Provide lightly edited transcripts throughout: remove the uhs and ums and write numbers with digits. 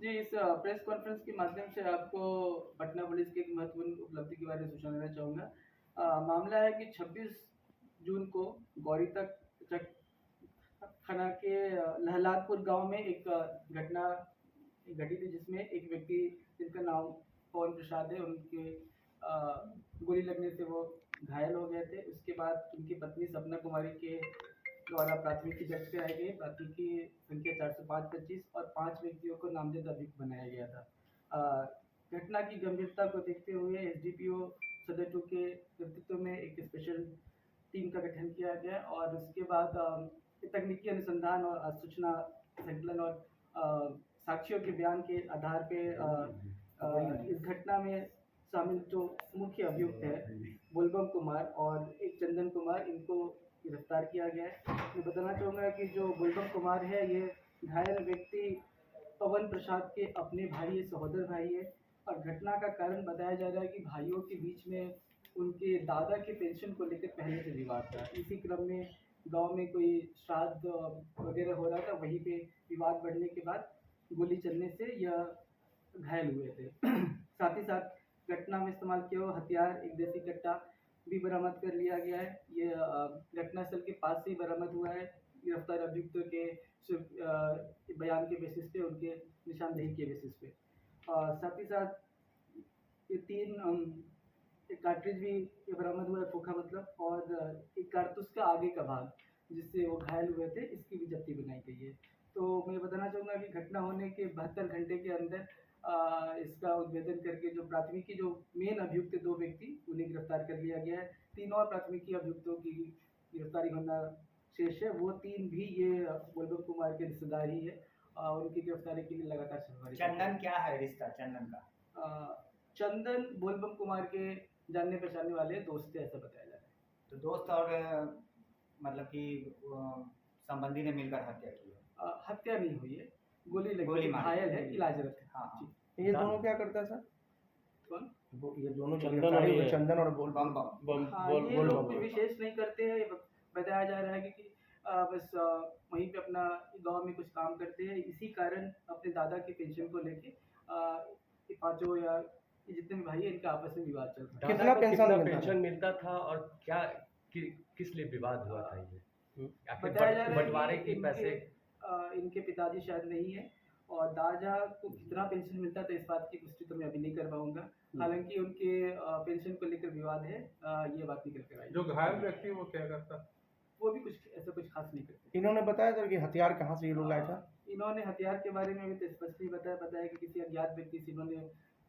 जी, इस press conference के माध्यम से आपको पटना पुलिस की एक महत्वपूर्ण उपलब्धि के बारे में सूचना देना चाहूँगा। मामला है कि 26 जून को गौरी तक चक थाना के लहलादपुर गांव में एक घटना घटी थी, जिसमें एक व्यक्ति जिनका नाम पवन प्रसाद है, उनके गोली लगने से वो घायल हो गए थे। उसके बाद उनकी पत्नी सपना कुमारी के द्वारा प्राथमिकी दर्ज कराई गई। प्राथमिकी संख्या 405-25 और 5 व्यक्तियों को नामजद अभियुक्त बनाया गया था। घटना की गंभीरता को देखते हुए एसडीपीओ सदर 2 के नेतृत्व में एक स्पेशल टीम का गठन किया गया और उसके बाद तकनीकी अनुसंधान और सूचना संकलन और साक्ष्यों के बयान के आधार पे इस घटना में शामिल जो मुख्य अभियुक्त है बोलबम कुमार और एक चंदन कुमार, इनको गिरफ्तार किया गया है। मैं बताना चाहूँगा कि जो बोलबम कुमार है, ये घायल व्यक्ति पवन प्रसाद के अपने भाई है, सहोदर भाई है और घटना का कारण बताया जा रहा है कि भाइयों के बीच में उनके दादा के पेंशन को लेकर पहले से विवाद था। इसी क्रम में गांव में कोई श्राद्ध वगैरह हो रहा था, वहीं पे विवाद बढ़ने के बाद गोली चलने से यह घायल हुए थे। साथ ही साथ घटना में इस्तेमाल किया हुआ हथियार, एक देसी कट्टा भी बरामद कर लिया गया है। ये घटनास्थल के पास से ही बरामद हुआ है। गिरफ्तार अभियुक्तों के बयान के बेसिस पे, उनके निशानदेही के बेसिस पे। साथ ही साथ ये 3 एक कार्ट्रिज भी ये बरामद हुआ है, खोखा मतलब, और एक कारतूस का आगे का भाग जिससे वो घायल हुए थे, इसकी भी जब्ती बनाई गई है। तो मैं बताना चाहूँगा कि घटना होने के 72 घंटे के अंदर इसका उद्भेदन करके जो प्राथमिकी जो मेन अभियुक्त 2 व्यक्ति, उन्हें गिरफ्तार कर लिया गया है। 3 और प्राथमिकी अभियुक्तों की गिरफ्तारी होना शेष है। वो 3 भी ये बोलबम कुमार के रिश्तेदार ही है और उनकी गिरफ्तारी के लिए लगातार छापेमारी। चंदन क्या है रिश्ता चंदन का? चंदन बोलबम कुमार के जानने पहचानने वाले दोस्त थे, ऐसा बताया जा रहा है। तो दोस्त और मतलब कि संबंधी ने मिलकर हत्या की है? हत्या नहीं हुई है, गोली लगी, घायल है, इलाजरत है। हाँ। ये दोनों क्या करता है सर? कौन? ये दोनों चंदन और बोलबम। ये लोग विशेष नहीं करते हैं, बताया जा रहा है कि बस वहीं पे अपना गांव में कुछ काम करते हैं। इसी कारण अपने दादा के पेंशन को लेके पांचों या जितने भी भाई है, इनका आपस में विवाद चल रहा है। कितना पेंशन मिलता था और क्या किस लिए विवाद हुआ था? ये बताया जा रहा है बंटवारे के पैसे इनके पिताजी शायद नहीं है और दादा को कितना पेंशन मिलता था इस बात की पुष्टि तो मैं अभी नहीं कर पाऊंगा। हालांकि उनके पेंशन को लेकर विवाद है, ये बात निकल कर आई। जो घायल व्यक्ति वो क्या करता? वो भी कुछ ऐसा कुछ खास नहीं करते। इन्होंने बताया सर कि हथियार कहाँ से ये लोग लाया था? इन्होंने हथियार के बारे में अभी तो स्पष्ट नहीं बताया कि किसी अज्ञात व्यक्ति से इन्होंने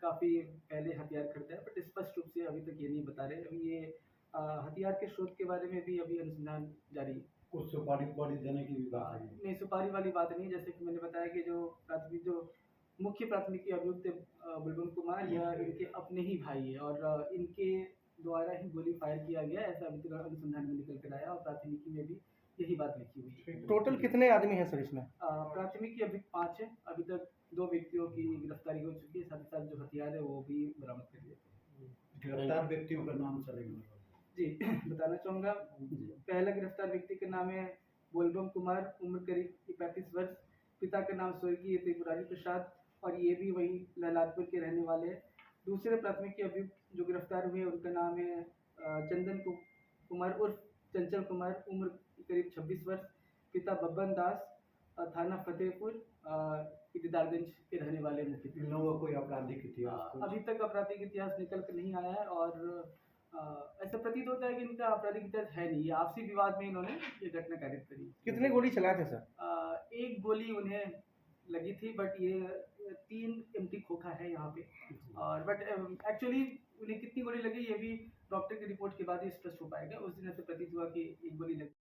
काफी पहले हथियार खरीदा है, बट स्पष्ट रूप से अभी तक ये नहीं बता रहे। अभी ये हथियार के स्रोत के बारे में भी अभी अनुसंधान जारी है। कुछ सुपारी देने की भी बात है? नहीं, सुपारी वाली बात नहीं। जैसे कि मैंने बताया कि जो मुख्य प्राथमिकी अभियुक्त बोलबम कुमार, यह इनके अपने ही भाई है और इनके द्वारा ही गोली फायर किया गया, ऐसा अभी तक अनुसंधान में निकल कर आया और प्राथमिकी में भी यही बात लिखी हुई है। टोटल कितने आदमी हैं सर इसमें? प्राथमिकी अभी 5 है। अभी तक 2 व्यक्तियों की गिरफ्तारी हो चुकी है, साथ ही साथ जो हथियार है वो भी बरामद कर लिया। गिरफ्तार व्यक्तियों का नाम चलेगा? जी बताना चाहूँगा। पहला गिरफ्तार व्यक्ति का नाम है बोलबम कुमार, उम्र करीब 35 वर्ष, पिता का नाम स्वर्गीय त्रिपुरारी प्रसाद और ये भी वही लहलादपुर के रहने वाले हैं। दूसरे प्राथमिकी अभियुक्त जो गिरफ्तार हुए उनका नाम है चंदन कुमार उर्फ चंचल कुमार, उम्र करीब 26 वर्ष, पिता बब्बन दास, थाना फतेहपुर दीदारगंज के रहने वाले मुख्य। इन लोगों का कोई आपराधिक इतिहास? अभी तक आपराधिक इतिहास निकल कर नहीं आया है और ऐसा प्रतीत होता है कि इनका आपराधिक इतिहास है नहीं। आपसी विवाद में इन्होंने ये घटना कारित करी। कितने गोली चलाए थे सर? 1 गोली उन्हें लगी थी, बट ये 3 एम्प्टी खोखा है यहाँ पे। और बट एक्चुअली उन्हें कितनी गोली लगी ये भी डॉक्टर की रिपोर्ट के बाद ही स्पष्ट हो पाएगा। उस दिन ऐसे प्रतीत हुआ कि 1 गोली लगी।